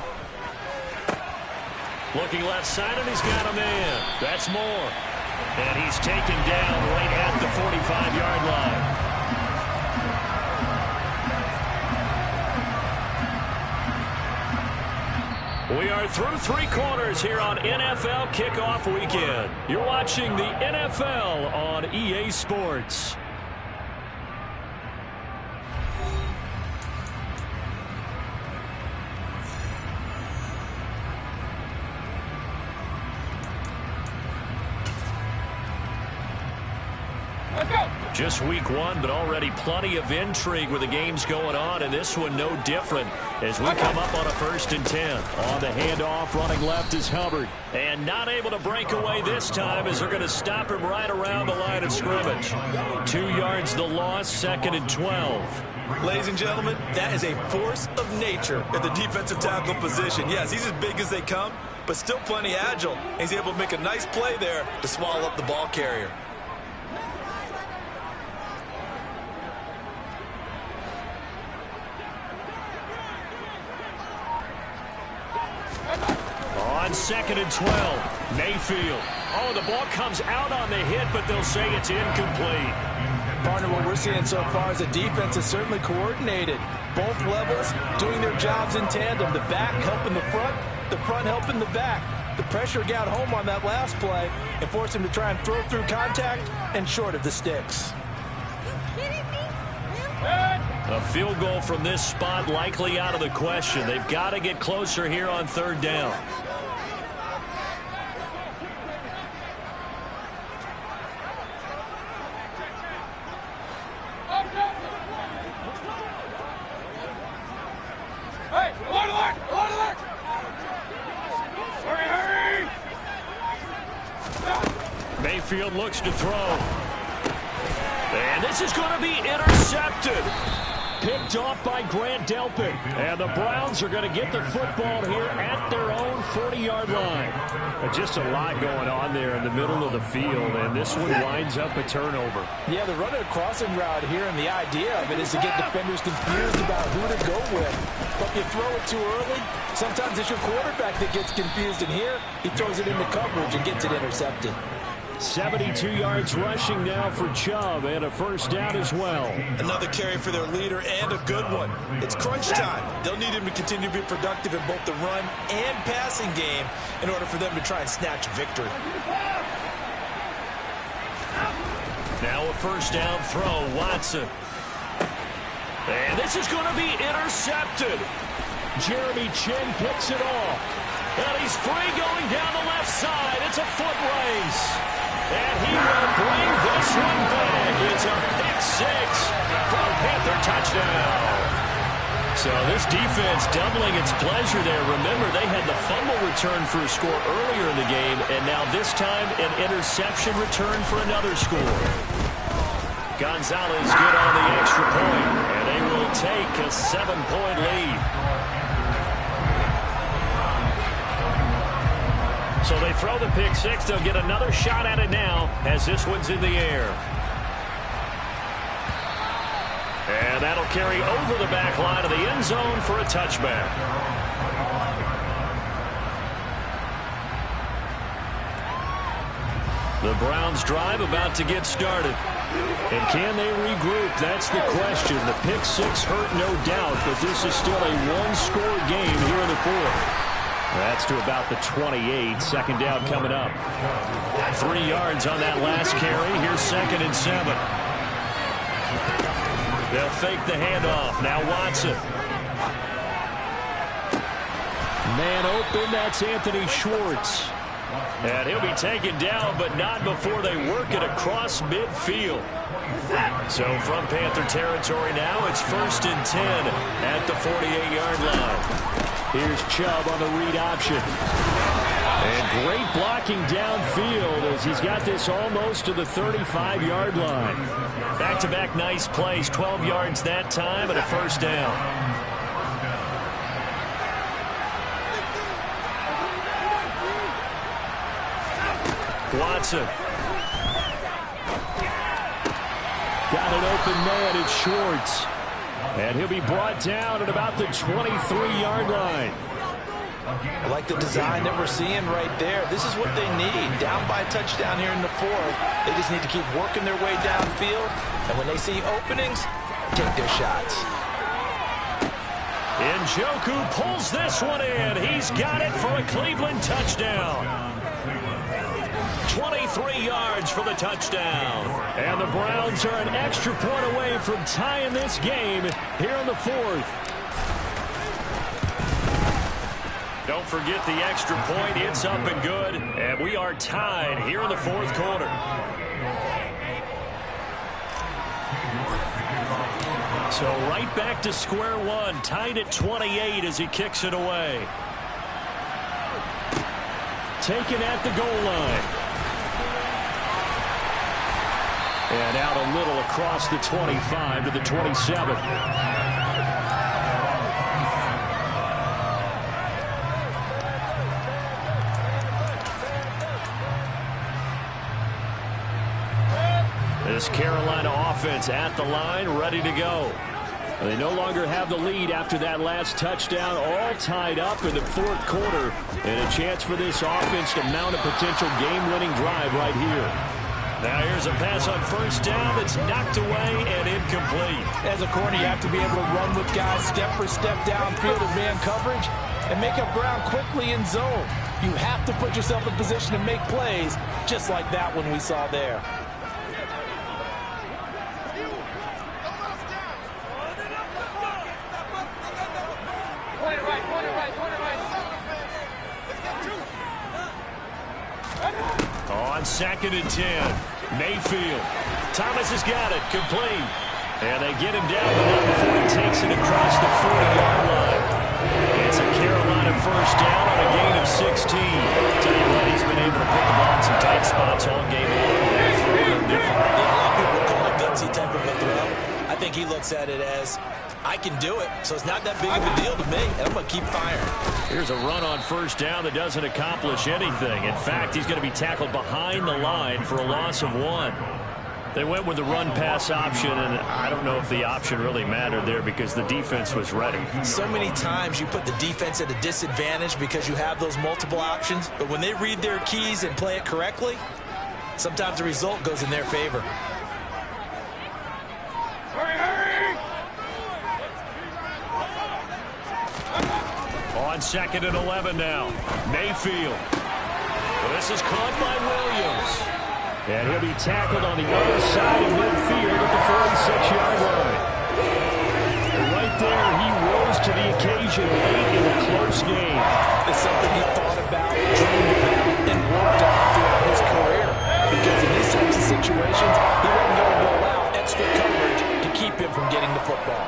Looking left side, and he's got a man. That's Moore. And he's taken down right at the 45-yard line. We are through 3 quarters here on NFL Kickoff Weekend. You're watching the NFL on EA Sports. Just week 1, but already plenty of intrigue with the games going on, and this one no different as we come up on a 1st and 10. On the handoff, running left is Hubbard. And not able to break away this time as they're going to stop him right around the line of scrimmage. 2 yards the loss, 2nd and 12. Ladies and gentlemen, that is a force of nature at the defensive tackle position. Yes, he's as big as they come, but still plenty agile. He's able to make a nice play there to swallow up the ball carrier. On 2nd and 12, Mayfield. Oh, the ball comes out on the hit, but they'll say it's incomplete. Partner, what we're seeing so far is the defense is certainly coordinated. Both levels doing their jobs in tandem. The back helping the front helping the back. The pressure got home on that last play and forced him to try and throw through contact and short of the sticks. A field goal from this spot likely out of the question. They've got to get closer here on 3rd down. Mayfield looks to throw. And this is going to be intercepted. Picked off by Grant Delpit. And the Browns are going to get the football here at their own 40-yard line. Just a lot going on there in the middle of the field, and this one winds up a turnover. Yeah, they're running a crossing route here, and the idea of it is to get defenders confused about who to go with. But if you throw it too early, sometimes it's your quarterback that gets confused, and here he throws it into coverage and gets it intercepted. 72 yards rushing now for Chubb, and a 1st down as well. Another carry for their leader, and a good one. It's crunch time. They'll need him to continue to be productive in both the run and passing game in order for them to try and snatch a victory. Now a 1st down throw, Watson. And this is going to be intercepted. Jeremy Chin picks it off. And he's free going down the left side. It's a foot race. And he will bring this one back. It's a pick-6 for a Panther touchdown. So this defense doubling its pleasure there. Remember, they had the fumble return for a score earlier in the game, and now this time an interception return for another score. Gonzalez good on the extra point, and they will take a 7-point lead. So they throw the pick-6. They'll get another shot at it now as this one's in the air. And that'll carry over the back line of the end zone for a touchback. The Browns drive about to get started. And can they regroup? That's the question. The pick-6 hurt, no doubt, but this is still a one-score game here in the 4th. That's to about the 28. 2nd down coming up. 3 yards on that last carry. Here's 2nd and 7. They'll fake the handoff. Now Watson. Man open. That's Anthony Schwartz. And he'll be taken down, but not before they work it across midfield. So from Panther territory now, it's 1st and 10 at the 48-yard line. Here's Chubb on the read option. And great blocking downfield as he's got this almost to the 35-yard line. Back-to-back nice plays, 12 yards that time and a 1st down. Watson. Got an open man, it's Schwartz. And he'll be brought down at about the 23-yard line. I like the design that we're seeing right there. This is what they need. Down by a touchdown here in the 4th. They just need to keep working their way downfield. And when they see openings, take their shots. Njoku pulls this one in. He's got it for a Cleveland touchdown. 23 yards for the touchdown. And the Browns are an extra point away from tying this game here in the fourth. Don't forget the extra point. It's up and good. And we are tied here in the fourth quarter. So right back to square one. Tied at 28 as he kicks it away. Taken at the goal line. And out a little across the 25 to the 27. This Carolina offense at the line, ready to go. They no longer have the lead after that last touchdown, all tied up in the fourth quarter. And a chance for this offense to mount a potential game-winning drive right here. Now here's a pass on first down that's knocked away and incomplete. As a corner, you have to be able to run with guys step for step downfield in man coverage and make up ground quickly in zone. You have to put yourself in position to make plays just like that one we saw there. On 2nd and 10, Mayfield. Thomas has got it, complete. And they get him down, but not before he takes it across the 40-yard line. It's a Carolina first down on a gain of 16. Tell you what, he's been able to put the ball in some tight spots all game long. That throw is different. A lot of people call it a gutsy type of a throw. I think he looks at it as, I can do it, so it's not that big of a deal to me, and I'm going to keep firing. Here's a run on first down that doesn't accomplish anything. In fact, he's going to be tackled behind the line for a loss of 1. They went with the run-pass option, and I don't know if the option really mattered there because the defense was ready. So many times you put the defense at a disadvantage because you have those multiple options, but when they read their keys and play it correctly, sometimes the result goes in their favor. On 2nd and 11 now. Mayfield. Well, this is caught by Williams. And he'll be tackled on the other side of midfield at the 46-yard line. And right there, he rose to the occasion late in a close game. It's something he thought about, dreamed about, and worked on throughout his career. Because in these types of situations, he wasn't going to allow extra coverage to keep him from getting the football.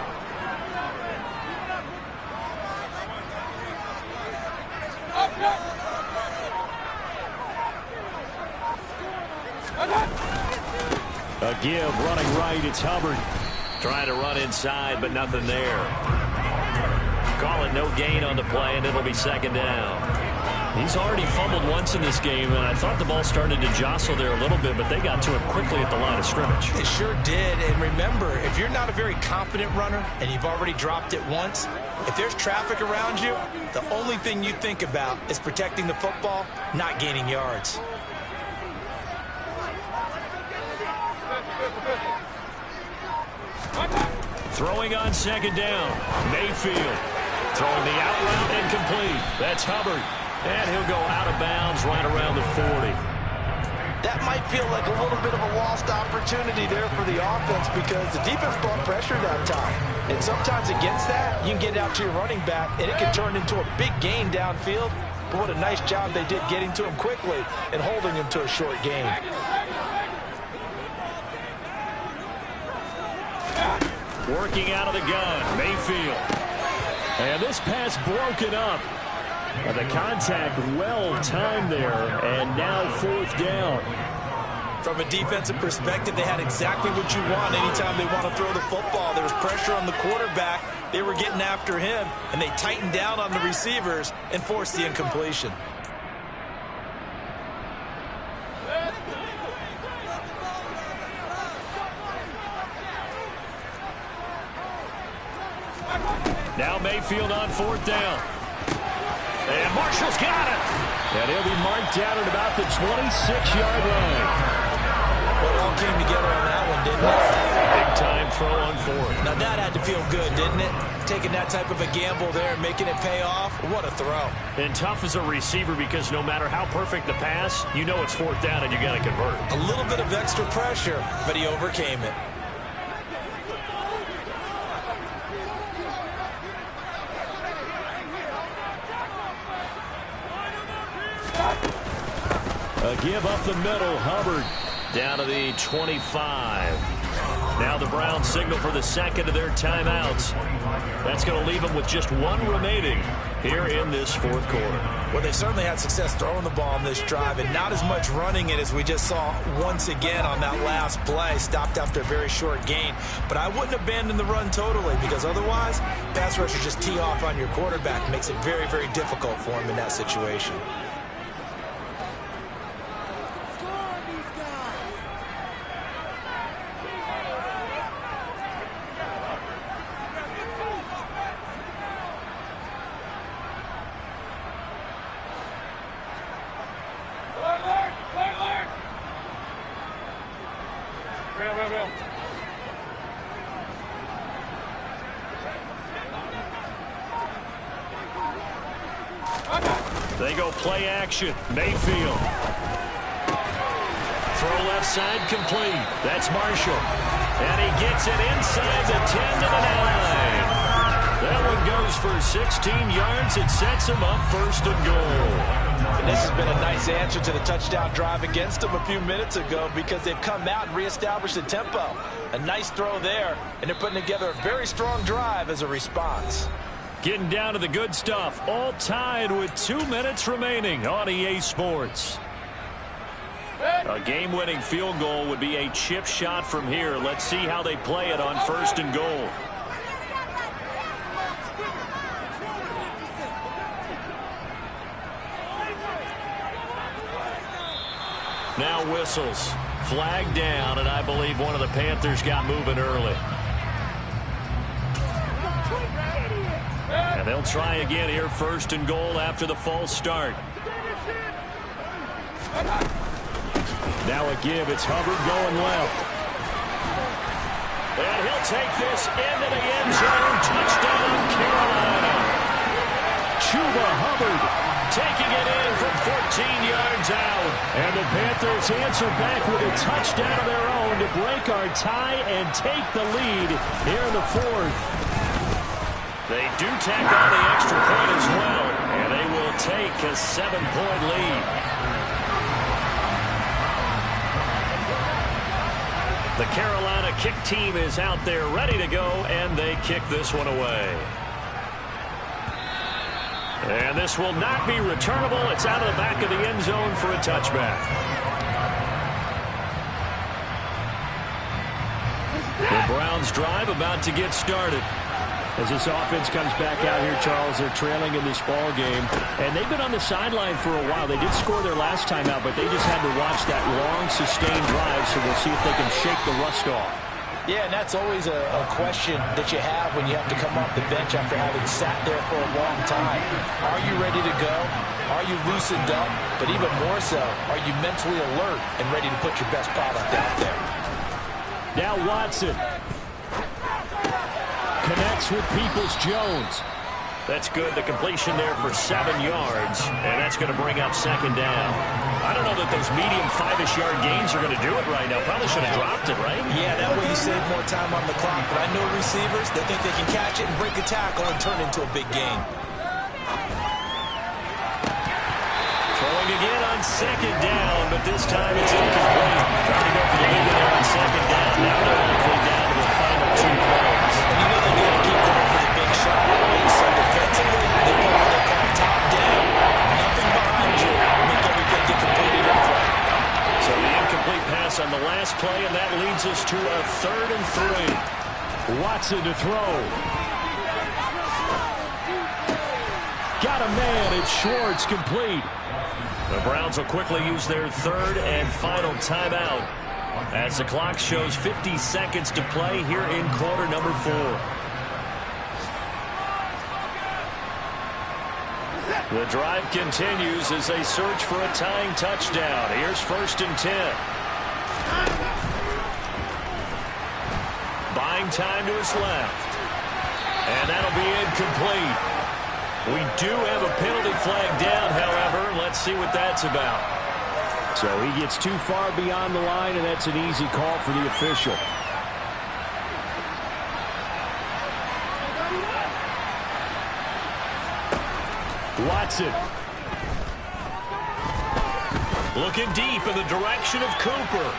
A give, running right, it's Hubbard. Trying to run inside, but nothing there. Call it no gain on the play, and it'll be 2nd down. He's already fumbled once in this game, and I thought the ball started to jostle there a little bit, but they got to him quickly at the line of scrimmage. It sure did, and remember, if you're not a very confident runner and you've already dropped it once, if there's traffic around you, the only thing you think about is protecting the football, not gaining yards. Throwing on 2nd down. Mayfield throwing the out route incomplete. That's Hubbard. And he'll go out of bounds right around the 40. That might feel like a little bit of a lost opportunity there for the offense because the defense brought pressure that time. And sometimes against that, you can get out to your running back, and it can turn into a big gain downfield. But what a nice job they did getting to him quickly and holding him to a short gain. Working out of the gun, Mayfield. And this pass broken up. And the contact well timed there, and now 4th down. From a defensive perspective, they had exactly what you want anytime they want to throw the football. There was pressure on the quarterback. They were getting after him, and they tightened down on the receivers and forced the incompletion. Now Mayfield on 4th down. And Marshall's got it. And he'll be marked down at about the 26-yard line. Well, it all came together on that one, didn't it? Big time throw on fourth. Now that had to feel good, didn't it? Taking that type of a gamble there and making it pay off. What a throw. And tough as a receiver because no matter how perfect the pass, you know it's fourth down and you got to convert. A little bit of extra pressure, but he overcame it. A give up the middle. Hubbard down to the 25. Now the Browns signal for the second of their timeouts. That's going to leave them with just one remaining here in this fourth quarter. Well, they certainly had success throwing the ball on this drive and not as much running it as we just saw once again on that last play. Stopped after a very short gain. But I wouldn't abandon the run totally because otherwise, pass rushers just tee off on your quarterback. Makes it very, very difficult for him in that situation. They go play action. Mayfield. Throw left side complete. That's Marshall. And he gets it inside the 10 to the 9. That one goes for 16 yards. It sets him up first and goal. And this has been a nice answer to the touchdown drive against them a few minutes ago because they've come out and reestablished the tempo. A nice throw there, and they're putting together a very strong drive as a response. Getting down to the good stuff. All tied with 2 minutes remaining on EA Sports. A game-winning field goal would be a chip shot from here. Let's see how they play it on first and goal. Now whistles. Flag down, and I believe one of the Panthers got moving early. And they'll try again here, first and goal after the false start. Now a give. It's Hubbard going left. And he'll take this into the end zone. Touchdown, Carolina. Chuba Hubbard taking it in from 14 yards out. And the Panthers answer back with a touchdown of their own to break our tie and take the lead here in the fourth. They do tack on the extra point as well, and they will take a 7-point lead. The Carolina kick team is out there ready to go, and they kick this one away. And this will not be returnable. It's out of the back of the end zone for a touchback. The Browns drive about to get started. As this offense comes back out here, Charles, they're trailing in this ball game. And they've been on the sideline for a while. They did score their last time out, but they just had to watch that long, sustained drive, so we'll see if they can shake the rust off. Yeah, and that's always a question that you have when you have to come off the bench after having sat there for a long time. Are you ready to go? Are you loosened up? But even more so, are you mentally alert and ready to put your best product out there? Now Watson connects with Peoples-Jones. That's good. The completion there for 7 yards, and that's going to bring up second down. I don't know that those medium 5-ish yard gains are going to do it right now. Probably should have dropped it, right? Yeah, that way you save more time on the clock. But I know receivers, they think they can catch it and break a tackle and turn it into a big gain. Throwing again on second down, but this time it's incomplete. Trying to go for the lead there on second down. Now they're likely down to the final 2 plays. And you know they're going to keep going for the big shot. So defensively, they put what they call top down. Nothing behind you. Make everything get completed in front. So the incomplete pass on the last play, and that leads us to a 3rd and 3. Watson to throw. Got a man. It's Schwartz, complete. The Browns will quickly use their 3rd and final timeout as the clock shows 50 seconds to play here in quarter number 4. The drive continues as they search for a tying touchdown. Here's 1st and 10. Buying time to his left. And that'll be incomplete. We do have a penalty flag down, however. Let's see what that's about. So he gets too far beyond the line, and that's an easy call for the official. Watson. Looking deep in the direction of Cooper.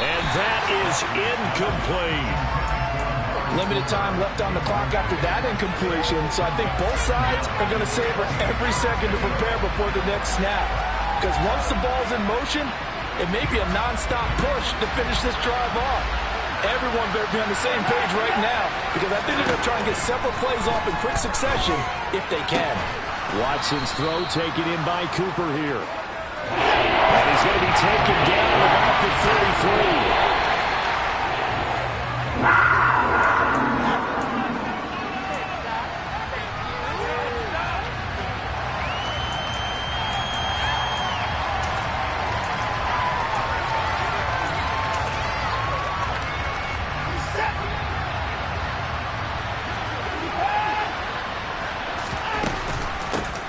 And that is incomplete. Limited time left on the clock after that incompletion, so I think both sides are going to savor every second to prepare before the next snap. Because once the ball's in motion, it may be a non-stop push to finish this drive off. Everyone better be on the same page right now, because I think they're going to try and get several plays off in quick succession if they can. Watson's throw taken in by Cooper here. And he's going to be taken down at about the 33.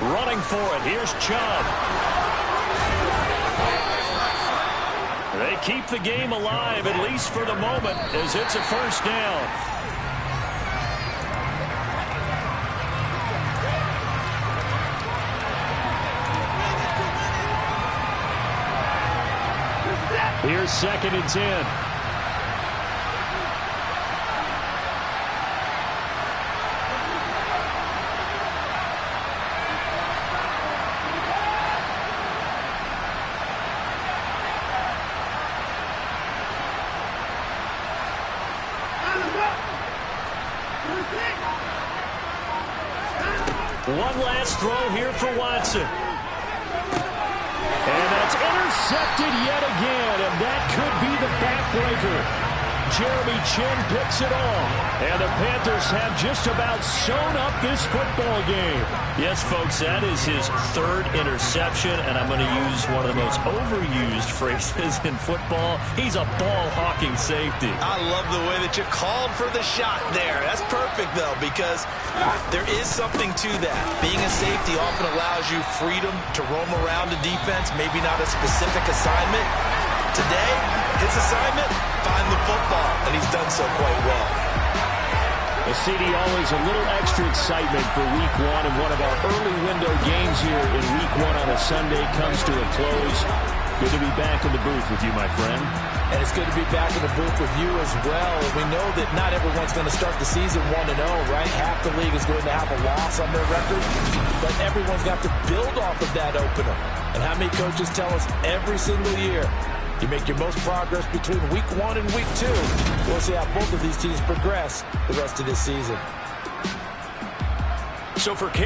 Running for it. Here's Chubb. They keep the game alive, at least for the moment, as it's a first down. Here's 2nd and 10. One last throw here for Watson. And that's intercepted yet again, and that could be the backbreaker. Jeremy Chin picks it off, and the Panthers have just about sewn up this football game. Yes, folks, that is his 3rd interception, and I'm going to use one of the most overused phrases in football. He's a ball-hawking safety. I love the way that you called for the shot there. That's perfect, though, because there is something to that. Being a safety often allows you freedom to roam around the defense, maybe not a specific assignment. Today, his assignment, find the football, and he's done so quite well. CD, always a little extra excitement for Week 1, and one of our early window games here in Week 1 on a Sunday comes to a close. Good to be back in the booth with you, my friend. And it's good to be back in the booth with you as well. We know that not everyone's going to start the season 1-0, right? Half the league is going to have a loss on their record, but everyone's got to build off of that opener. And how many coaches tell us every single year, you make your most progress between Week 1 and Week 2. We'll see how both of these teams progress the rest of this season. So for